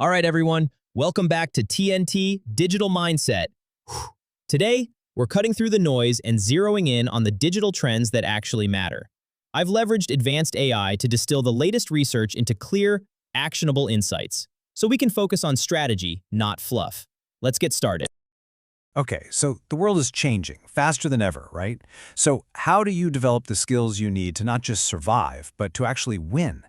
All right, everyone, welcome back to TNT Digital Mindset. Today, we're cutting through the noise and zeroing in on the digital trends that actually matter. I've leveraged advanced AI to distill the latest research into clear, actionable insights, so we can focus on strategy, not fluff. Let's get started. Okay, so the world is changing faster than ever, right? So how do you develop the skills you need to not just survive, but to actually win?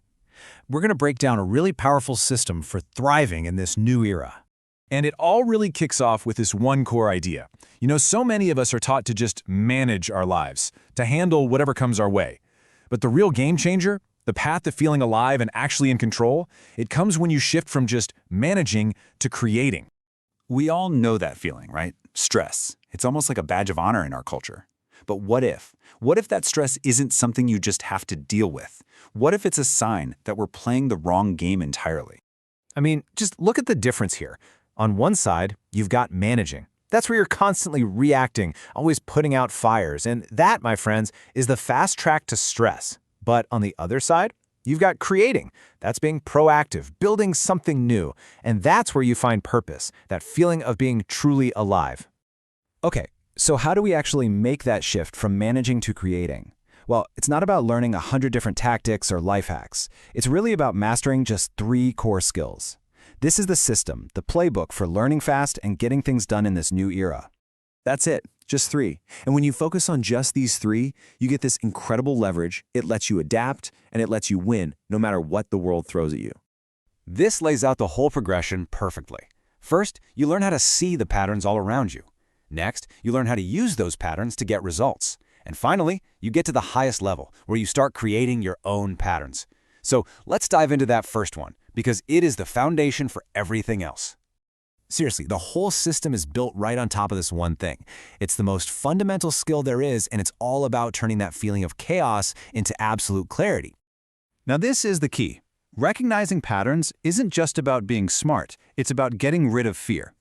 We're going to break down a really powerful system for thriving in this new era. And it all really kicks off with this one core idea. So many of us are taught to just manage our lives, to handle whatever comes our way. But the real game changer, the path to feeling alive and actually in control, it comes when you shift from just managing to creating. We all know that feeling, right? Stress. It's almost like a badge of honor in our culture. But what if? What if that stress isn't something you just have to deal with? What if it's a sign that we're playing the wrong game entirely? I mean, just look at the difference here. On one side, you've got managing. That's where you're constantly reacting, always putting out fires. And that, my friends, is the fast track to stress. But on the other side, you've got creating. That's being proactive, building something new. And that's where you find purpose, that feeling of being truly alive. Okay, so how do we actually make that shift from managing to creating? Well, it's not about learning 100 different tactics or life hacks. It's really about mastering just 3 core skills. This is the system, the playbook for learning fast and getting things done in this new era. That's it, just 3. And when you focus on just these 3, you get this incredible leverage. It lets you adapt, and it lets you win no matter what the world throws at you. This lays out the whole progression perfectly. First, you learn how to see the patterns all around you. Next, you learn how to use those patterns to get results. And finally, you get to the highest level, where you start creating your own patterns. So let's dive into that first one, because it is the foundation for everything else. Seriously, the whole system is built right on top of this one thing. It's the most fundamental skill there is, and it's all about turning that feeling of chaos into absolute clarity. Now this is the key. Recognizing patterns isn't just about being smart, it's about getting rid of fear.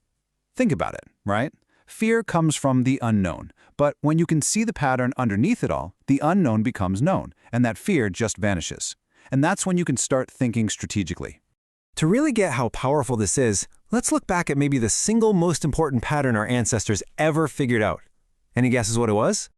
Think about it, right? Fear comes from the unknown, but when you can see the pattern underneath it all, the unknown becomes known, and that fear just vanishes. And that's when you can start thinking strategically. To really get how powerful this is, let's look back at maybe the single most important pattern our ancestors ever figured out. Any guesses what it was?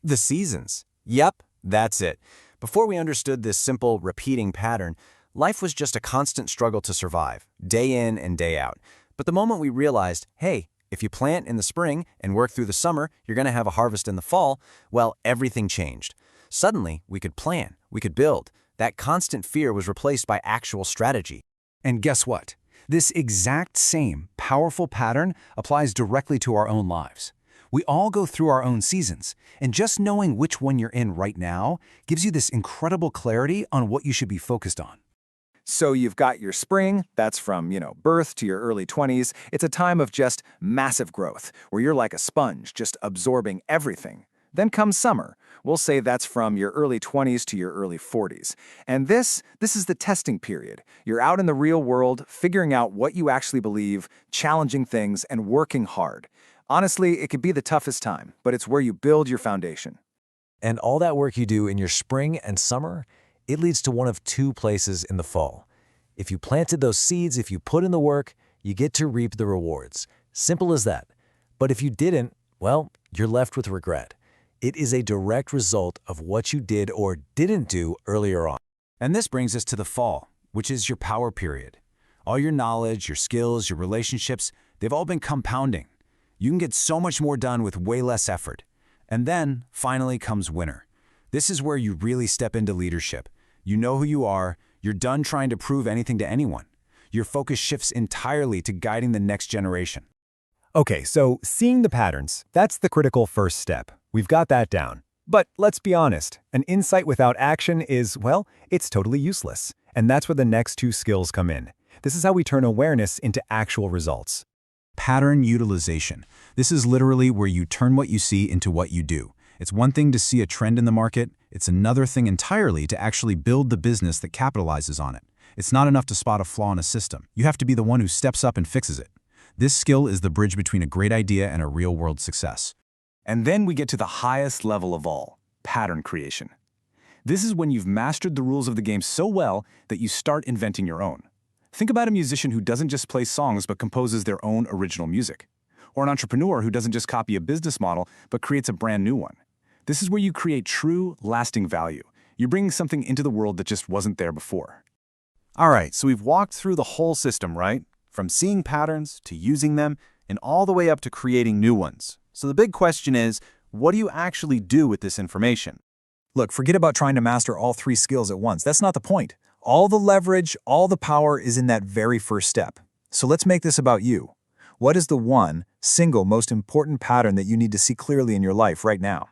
The seasons. Yep, that's it. Before we understood this simple, repeating pattern, life was just a constant struggle to survive, day in and day out. But the moment we realized, hey, if you plant in the spring and work through the summer, you're going to have a harvest in the fall, well, everything changed. Suddenly, we could plan, we could build. That constant fear was replaced by actual strategy. And guess what? This exact same powerful pattern applies directly to our own lives. We all go through our own seasons, and just knowing which one you're in right now gives you this incredible clarity on what you should be focused on. So you've got your spring, that's from, birth to your early 20s. It's a time of just massive growth, where you're like a sponge, just absorbing everything. Then comes summer. We'll say that's from your early 20s to your early 40s. And this is the testing period. You're out in the real world, figuring out what you actually believe, challenging things, and working hard. Honestly, it could be the toughest time, but it's where you build your foundation. And all that work you do in your spring and summer, it leads to one of 2 places in the fall. If you planted those seeds, if you put in the work, you get to reap the rewards. Simple as that. But if you didn't, well, you're left with regret. It is a direct result of what you did or didn't do earlier on. And this brings us to the fall, which is your power period. All your knowledge, your skills, your relationships, they've all been compounding. You can get so much more done with way less effort. And then, finally, comes winter. This is where you really step into leadership. You know who you are. You're done trying to prove anything to anyone. Your focus shifts entirely to guiding the next generation. Okay, so seeing the patterns, that's the critical first step. We've got that down. But let's be honest, an insight without action is, well, it's totally useless. And that's where the next 2 skills come in. This is how we turn awareness into actual results. Pattern utilization. This is literally where you turn what you see into what you do. It's one thing to see a trend in the market. It's another thing entirely to actually build the business that capitalizes on it. It's not enough to spot a flaw in a system. You have to be the one who steps up and fixes it. This skill is the bridge between a great idea and a real-world success. And then we get to the highest level of all, pattern creation. This is when you've mastered the rules of the game so well that you start inventing your own. Think about a musician who doesn't just play songs but composes their own original music. Or an entrepreneur who doesn't just copy a business model but creates a brand new one. This is where you create true, lasting value. You're bringing something into the world that just wasn't there before. All right, so we've walked through the whole system, right? From seeing patterns to using them, and all the way up to creating new ones. So the big question is, what do you actually do with this information? Look, forget about trying to master all 3 skills at once. That's not the point. All the leverage, all the power is in that very first step. So let's make this about you. What is the one, single, most important pattern that you need to see clearly in your life right now?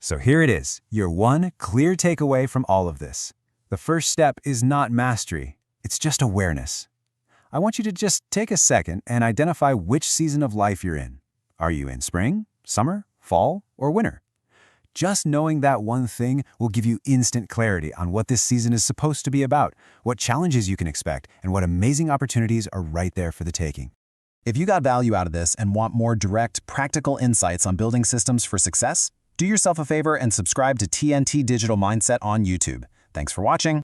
So here it is, your one clear takeaway from all of this. The first step is not mastery, it's just awareness. I want you to just take a second and identify which season of life you're in. Are you in spring, summer, fall, or winter? Just knowing that one thing will give you instant clarity on what this season is supposed to be about, what challenges you can expect, and what amazing opportunities are right there for the taking. If you got value out of this and want more direct, practical insights on building systems for success, do yourself a favor and subscribe to TNT Digital Mindset on YouTube. Thanks for watching.